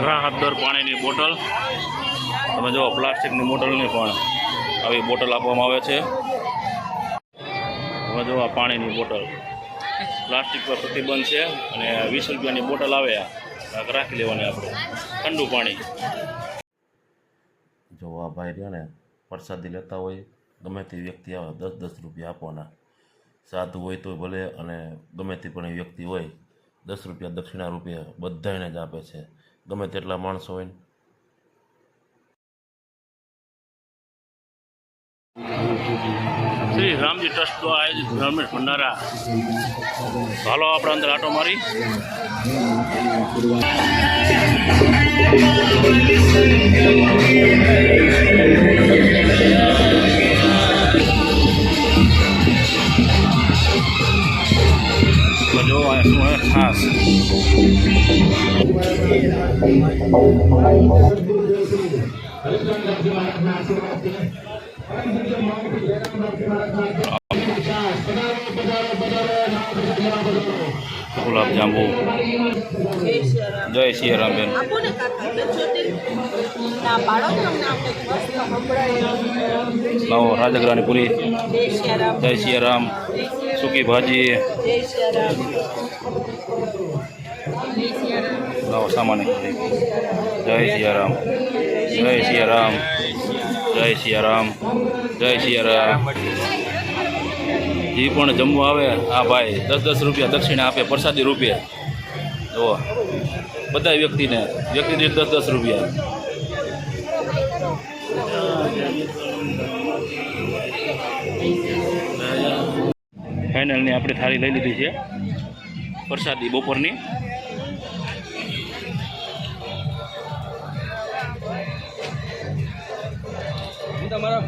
રાહત દર પાણીની બોટલ તમે જુઓ, પ્લાસ્ટિકની બોટલની પણ આવી બોટલ આપવામાં આવે છે. તમે જુઓ પાણીની બોટલ પ્લાસ્ટિક પર પ્રતિબંધ છે અને 20 રૂપિયાની બોટલ આવે રાખી લેવાની આપણે ઠંડુ પાણી. જો આ ભાઈ રહ્યો ને પ્રસાદી લેતા હોય, ગમે તે વ્યક્તિ આવે 10-10 રૂપિયા આપવાના. સાધુ હોય તો ભલે અને ગમે તે પણ વ્યક્તિ હોય 10 રૂપિયા દક્ષિણા રૂપિયા બધાને જ આપે છે, ગમે તેટલા માણસો હોય ને. શ્રી રામજી ટ્રસ્ટ દ્વારા આયોજિત ધાર્મિક ભંડારા. હાલો આપણે અંદર આટો મારી. જો આ શું હે ખાસ ગુલાબ જાંબુ. જય સિયારામ બેન. લાવો રાજગરાની પૂરી. જય સિયારામ. સૂકી ભાજી. લાવો સામાન. જય સિયારામ. જય સિયારામ. જય સિયારામ. જય સિયારામ. જે પણ જમવા આવે આ ભાઈ 10-10 રૂપિયા દક્ષિણા આપે પ્રસાદી રૂપે. જુઓ બધા વ્યક્તિ દીઠ 10-10 રૂપિયા. ફાઇનલની આપણે થાળી લઈ લીધી છે પ્રસાદી બપોરની. તમારા